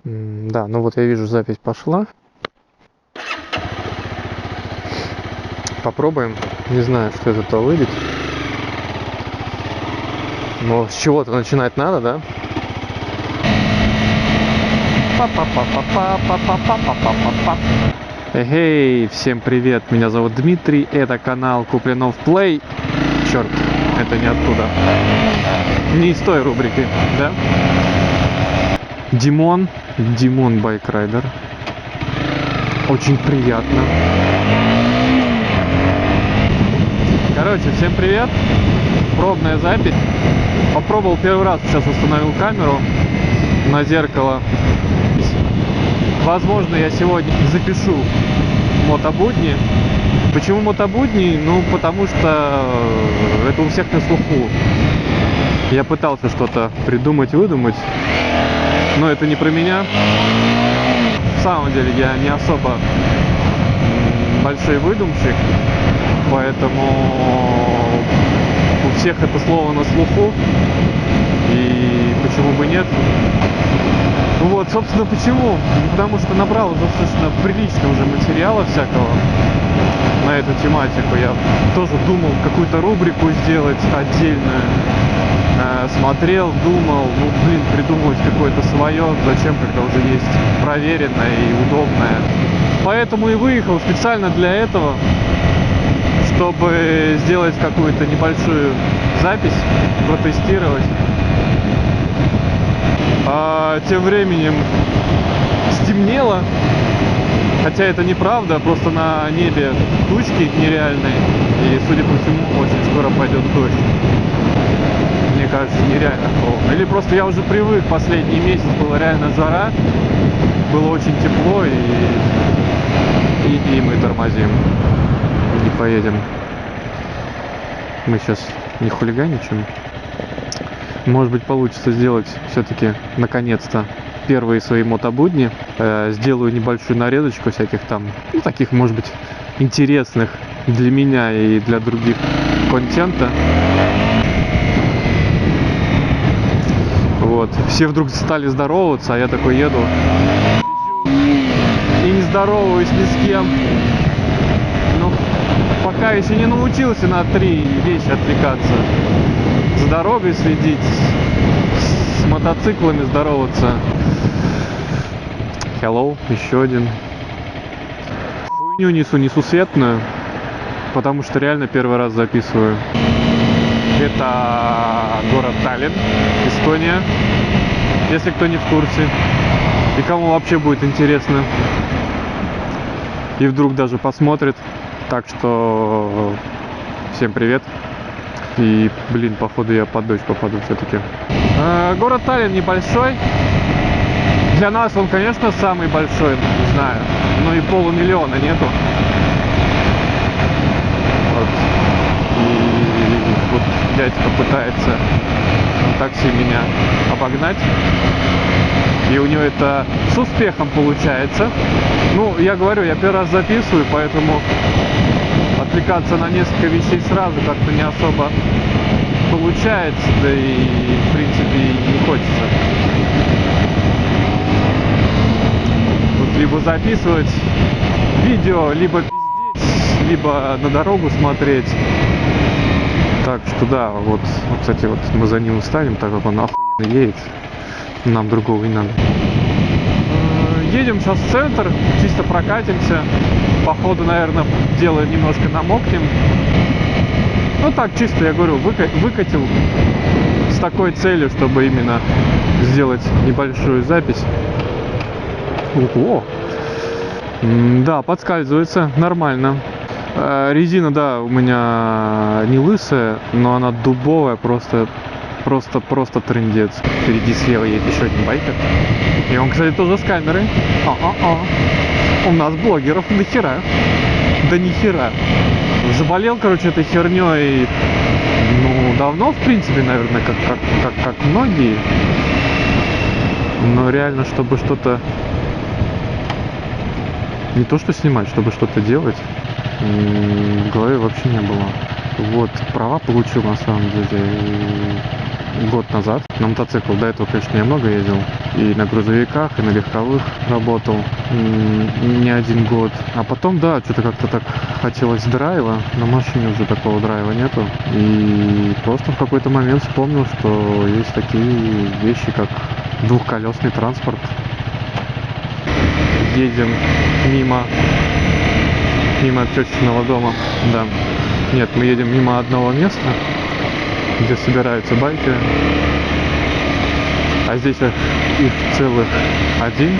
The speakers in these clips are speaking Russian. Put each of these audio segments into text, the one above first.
Да, ну вот я вижу, запись пошла. Попробуем. Не знаю, что из этого выйдет. Но с чего-то начинать надо, да? Эй, всем привет, меня зовут Дмитрий, это канал Куплинов Плей. Черт, это не оттуда. Не из той рубрики, да? Димон Байкрайдер. Очень приятно. Короче, всем привет. Пробная запись. Попробовал первый раз, сейчас установил камеру на зеркало. Возможно, я сегодня запишу мотобудни. Почему мотобудни? Ну, потому что это у всех на слуху. Я пытался что-то придумать, выдумать, но это не про меня. В самом деле я не особо большой выдумщик, поэтому у всех это слово на слуху, и почему бы нет. Вот, собственно, почему? Потому что набрал достаточно прилично уже материала всякого на эту тематику. Я тоже думал какую-то рубрику сделать отдельную. Смотрел, думал, придумывать какое-то свое, зачем, когда уже есть проверенное и удобное. Поэтому и выехал специально для этого, чтобы сделать какую-то небольшую запись, протестировать. А тем временем стемнело, хотя это неправда, просто на небе тучки нереальные, и, судя по всему, очень скоро пойдет дождь. Мне кажется, нереально холодно. Или просто я уже привык, последний месяц была реально жара, было очень тепло, и мы тормозим, не поедем. Мы сейчас не хулиганичаем. Может быть, получится сделать все-таки, наконец-то, первые свои мотобудни. Сделаю небольшую нарезочку всяких там, таких, может быть, интересных для меня и для других контента. Вот. Все вдруг стали здороваться, а я такой еду и не здороваюсь ни с кем. Ну, пока еще не научился на 3 вещи отвлекаться. За дорогой следить, с мотоциклами здороваться. Hello, еще один. Хуйню несу светную, потому что реально первый раз записываю. Это город Таллин, Эстония, если кто не в курсе. И кому вообще будет интересно. И вдруг даже посмотрит. Так что всем привет. И, походу я под дождь попаду все-таки. Город Таллин небольшой. Для нас он, конечно, самый большой, не знаю. Но и полумиллиона нету. Вот. И вот дядька пытается на такси меня обогнать. И у него это с успехом получается. Ну, я говорю, я первый раз записываю, поэтому отвлекаться на несколько вещей сразу как-то не особо получается, да и в принципе не хочется. Тут либо записывать видео, либо пиздеть, либо на дорогу смотреть. Так что да, вот кстати, вот мы за ним ставим, так как он охуенно едет. Нам другого не надо. Едем сейчас в центр, чисто прокатимся. Походу, наверное, дело немножко намокнем. Ну так, чисто, я говорю, выкатил с такой целью, чтобы именно сделать небольшую запись. Ого! Да, подскальзывается, нормально. Резина, да, у меня не лысая, но она дубовая, просто трындец. Впереди слева едет еще один байкер. И он, кстати, тоже с камерой. У нас блогеров нахера. Да нихера. Заболел, короче, этой херней. Ну, давно, в принципе, наверное, как многие. Но реально, чтобы что-то... Не то, что снимать, чтобы что-то делать, в голове вообще не было. Вот, права получил, на самом деле. год назад на мотоцикл. До этого, конечно, я много ездил. И на грузовиках, и на легковых работал не один год. А потом, да, что-то как-то так хотелось драйва. На машине уже такого драйва нету. И просто в какой-то момент вспомнил, что есть такие вещи, как двухколесный транспорт. Едем мимо тещиного дома. Да. Нет, мы едем мимо одного места, где собираются байки. А здесь их целых один.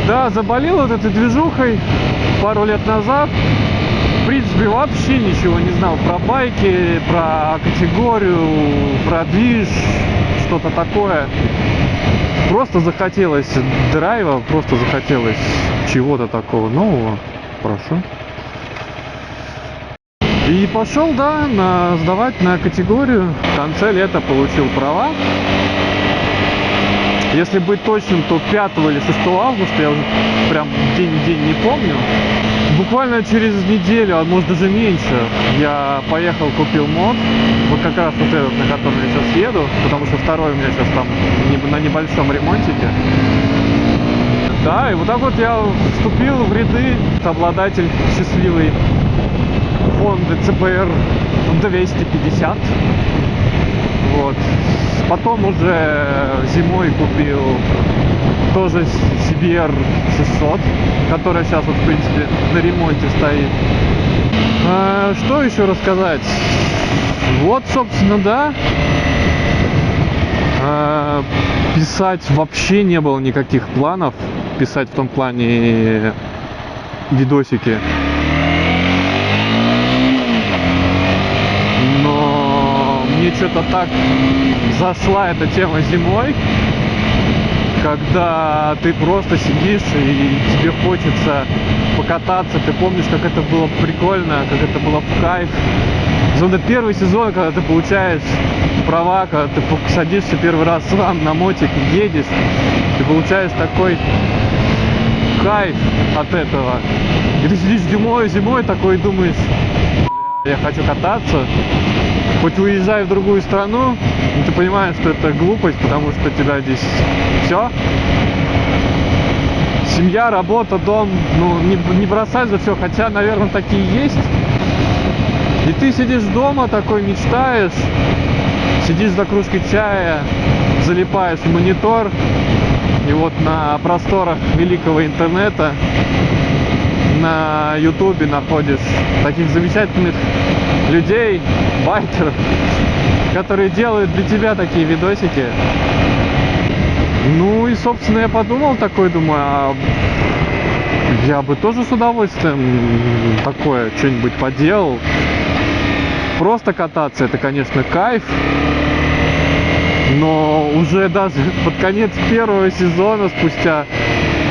Да, заболел вот этой движухой пару лет назад. В принципе, вообще ничего не знал про байки, про категорию, про движ, что-то такое. Просто захотелось драйва, просто захотелось чего-то такого нового. Прошу. И пошел, да, сдавать на категорию. В конце лета получил права. Если быть точным, то 5 или 6 августа, я уже прям день не помню. Буквально через неделю, а может даже меньше, я поехал, купил мод. Вот как раз вот этот, на котором я сейчас еду, потому что второй у меня сейчас там на небольшом ремонтике. Да, и вот так вот я вступил в ряды, обладатель счастливый Honda CBR 250. Вот. Потом уже зимой купил тоже CBR 600, которая сейчас вот в принципе на ремонте стоит. Что еще рассказать? Вот, собственно, да. Писать вообще не было никаких планов. Писать в том плане видосики. Но мне что-то так зашла эта тема зимой, когда ты просто сидишь и тебе хочется покататься. Ты помнишь, как это было прикольно, как это было в кайф. Особенно первый сезон, когда ты получаешь права, когда ты садишься первый раз сам на мотик и едешь, ты получаешь такой кайф от этого. И ты сидишь зимой такой и думаешь: я хочу кататься. Хоть уезжай в другую страну, но ты понимаешь, что это глупость, потому что у тебя здесь все. Семья, работа, дом, ну не бросать за все, хотя, наверное, такие есть. И ты сидишь дома такой, мечтаешь, сидишь за кружкой чая, залипаешь в монитор, и вот на просторах великого интернета, на ютубе находишь таких замечательных людей, байкеров, которые делают для тебя такие видосики. Ну и, собственно, я подумал такой, думаю, а я бы тоже с удовольствием такое что-нибудь поделал. Просто кататься — это, конечно, кайф. Но уже даже под конец первого сезона, спустя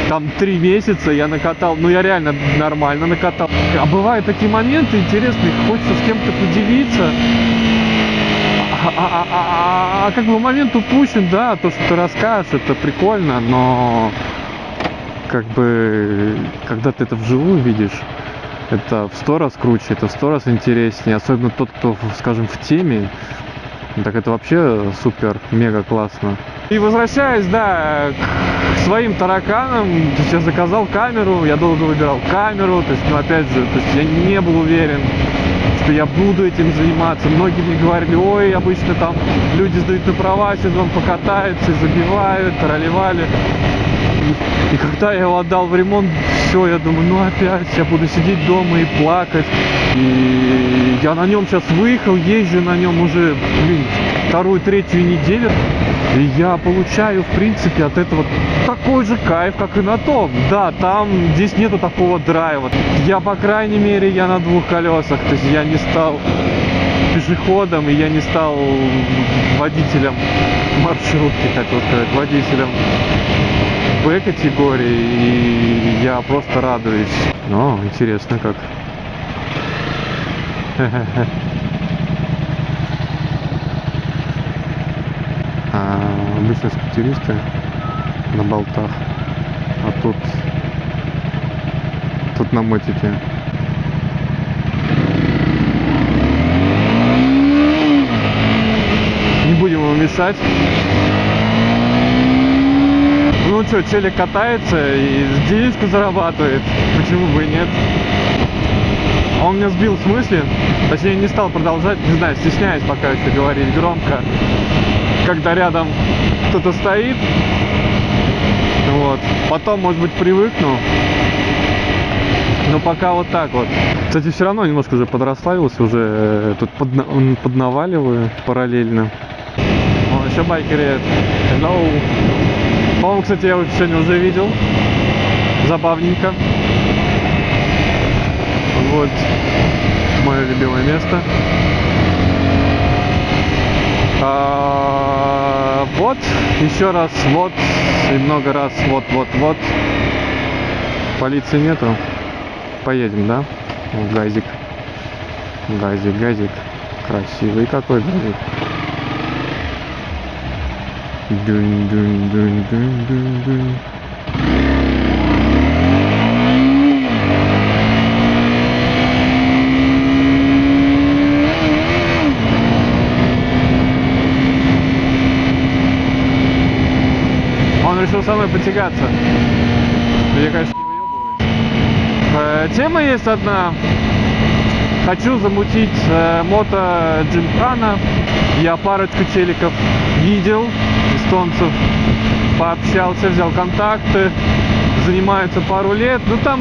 там 3 месяца, я накатал, ну я реально нормально накатал. А бывают такие моменты интересные, хочется с кем-то поделиться. А как бы момент упущен, да, то, что ты расскажешь, это прикольно, но как бы когда ты это вживую видишь, это в 100 раз круче, это в 100 раз интереснее, особенно тот, кто, скажем, в теме. Так это вообще супер, мега классно. И возвращаясь, да, к своим тараканам, то есть я заказал камеру, я долго выбирал камеру, то есть, ну, опять же, то есть я не был уверен, что я буду этим заниматься. Многие мне говорили: ой, обычно там люди сдают на права, сезон покатаются, забивают, тролливали. И когда я его отдал в ремонт, все, я думаю, ну опять я буду сидеть дома и плакать. И я на нем сейчас выехал, езжу на нем уже, вторую-третью неделю. И я получаю, в принципе, от этого такой же кайф, как и на том. Да, там, здесь нету такого драйва. Я, по крайней мере, я на 2 колесах. То есть я не стал пешеходом, и я не стал водителем маршрутки, хотел сказать, водителем Б-категории, и я просто радуюсь. Но интересно как. Обычно скутеристы на болтах, а тут на мотике. Не будем его помешать. Ну что, челик катается и денежку зарабатывает, почему бы и нет. Он меня сбил с мысли, точнее не стал продолжать, не знаю, стесняюсь пока еще говорить громко, когда рядом кто-то стоит. Вот. Потом, может быть, привыкну. Но пока вот так вот. Кстати, все равно немножко уже подрасслабился, уже тут поднаваливаю параллельно. Вон еще байкер едет. Hello. По-моему, кстати, я его сегодня уже видел. Забавненько. Вот мое любимое место. Вот, еще раз, вот, и много раз, вот. Полиции нету. Поедем, да? Газик. Газик. Красивый какой газик. Дун. Он решил со мной потягаться. Я, конечно, не выебываюсь. Тема есть одна. Хочу замутить мото-джимхана. Я парочку челиков видел, эстонцев, пообщался, взял контакты. Занимаются пару лет. Ну там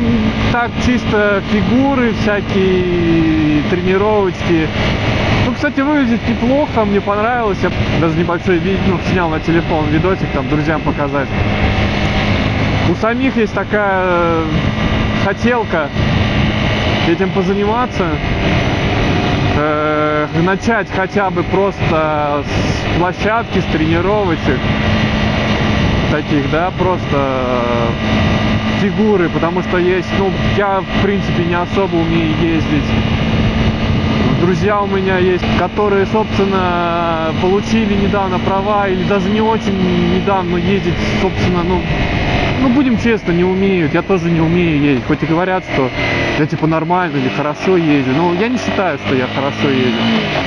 так чисто фигуры всякие, тренировочки. Ну, кстати, выглядит неплохо, мне понравилось. Я даже небольшой снял на телефон видосик, там, друзьям показать. У самих есть такая хотелка этим позаниматься. Начать хотя бы просто с площадки, с тренировочек. Таких, да, просто фигуры. Потому что есть, ну, я, в принципе, не особо умею ездить. Друзья у меня есть, которые, собственно, получили недавно права или даже не очень недавно ездить, собственно, ну будем честно, не умеют. Я тоже не умею ездить, хоть и говорят, что я типа нормально или хорошо езжу. Но я не считаю, что я хорошо езжу.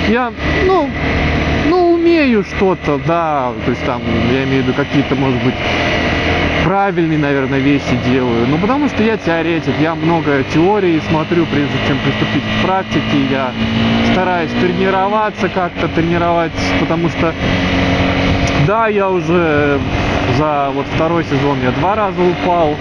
Я, умею что-то, да, то есть там, я имею в виду какие-то, может быть, правильные, наверное, вещи делаю. Ну, потому что я теоретик, я много теории смотрю, прежде чем приступить к практике. Я стараюсь тренироваться как-то, потому что, да, я уже за вот второй сезон я 2 раза упал.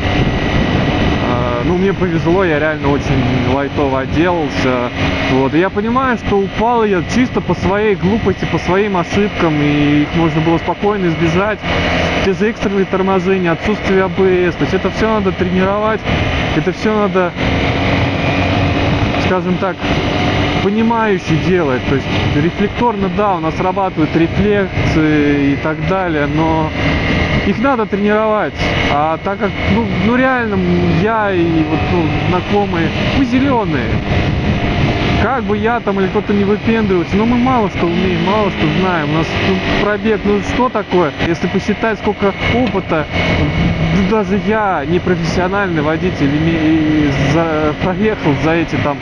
Ну, мне повезло, я реально очень лайтово отделался. Вот. И я понимаю, что упал я чисто по своей глупости, по своим ошибкам, и их можно было спокойно избежать. Те же экстренные торможения, отсутствие АБС. То есть это все надо тренировать, это все надо, скажем так, понимающе делать. То есть рефлекторно, да, у нас срабатывают рефлексы и так далее, но их надо тренировать. А так как, ну реально, я и вот знакомые, мы зеленые. Как бы я там или кто-то не выпендривался, но мы мало что умеем, мало что знаем. У нас пробег, что такое? Если посчитать, сколько опыта, даже я, не профессиональный водитель, проехал за эти там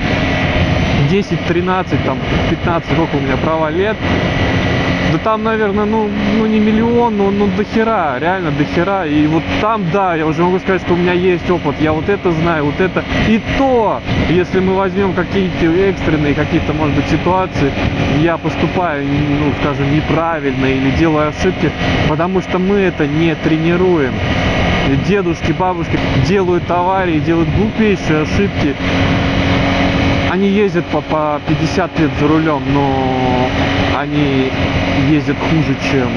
10, 13, там 15, сколько у меня права лет. Да там, наверное, не миллион, но дохера, реально дохера. И вот там, да, я уже могу сказать, что у меня есть опыт. Я вот это знаю, вот это. И то, если мы возьмем какие-то экстренные, какие-то, может быть, ситуации, я поступаю, скажем, неправильно или делаю ошибки, потому что мы это не тренируем. Дедушки, бабушки делают аварии, делают глупейшие ошибки. Они ездят по 50 лет за рулем, но они ездят хуже, чем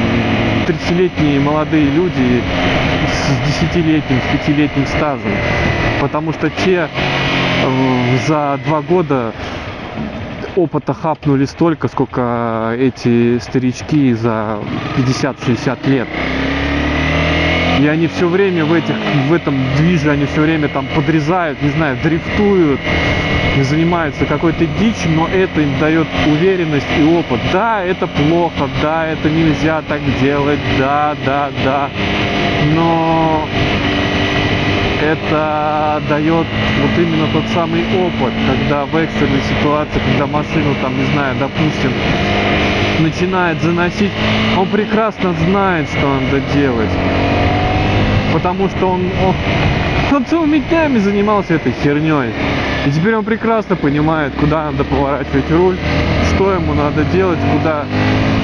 30-летние молодые люди с 10-летним, с 5-летним стажем. Потому что те за 2 года опыта хапнули столько, сколько эти старички за 50-60 лет. И они все время в этом движе, они все время там подрезают, не знаю, дрифтуют, занимаются какой-то дичью, но это им дает уверенность и опыт. Да, это плохо, да, это нельзя так делать, да, но это дает вот именно тот самый опыт, когда в экстренной ситуации, когда машину там, не знаю, допустим, начинает заносить, он прекрасно знает, что надо делать. Потому что он целыми днями занимался этой херней. И теперь он прекрасно понимает, куда надо поворачивать руль, что ему надо делать, куда,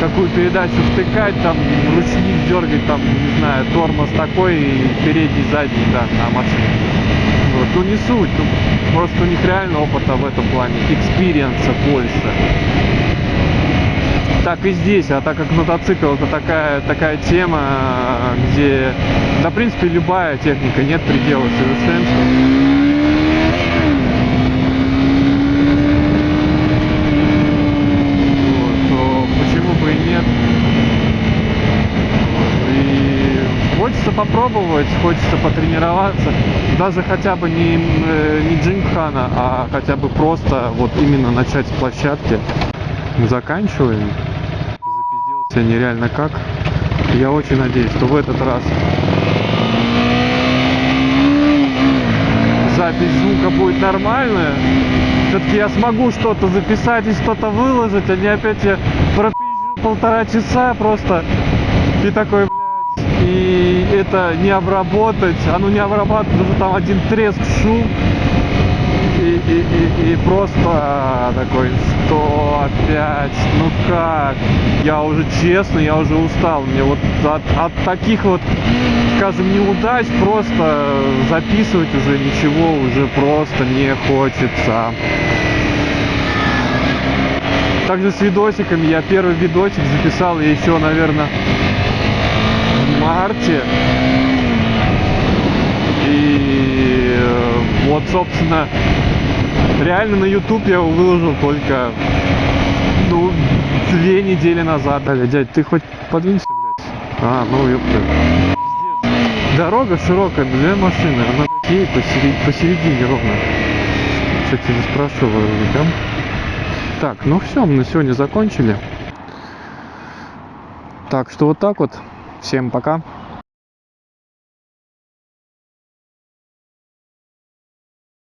какую передачу втыкать, там, ручник дергать, там, не знаю, тормоз такой, и передний, задний, да, на машине. Вот. Ну не суть, просто у них реально опыта в этом плане, экспириенса больше. Так и здесь, а так как мотоцикл это такая тема, где, да, в принципе, любая техника, нет предела совершенства. Вот, то почему бы и нет? И хочется попробовать, хочется потренироваться, даже хотя бы не джимхана, а хотя бы просто вот именно начать с площадки. Заканчиваем. Запизделся нереально как. Я очень надеюсь, что в этот раз запись звука будет нормальная. Все-таки я смогу что-то записать и что-то выложить, а не опять я пропизжу 1,5 часа просто. И такой, блядь, и это не обработать. А ну не обрабатывать, уже там один треск, шум. И просто такой, что опять, ну как, я уже честно, я уже устал, мне вот от таких вот, скажем, неудач просто записывать уже ничего уже просто не хочется. Также с видосиками, я первый видосик записал еще, наверное, в марте. И вот, собственно, реально на YouTube я его выложил только, 2 недели назад. Дядь, ты хоть подвинься, блядь. Ну ёпта. Дорога широкая, 2 машины, она едет посередине ровно. Кстати, спрашиваю там. Так, ну все, мы на сегодня закончили. Так что вот так вот. Всем пока.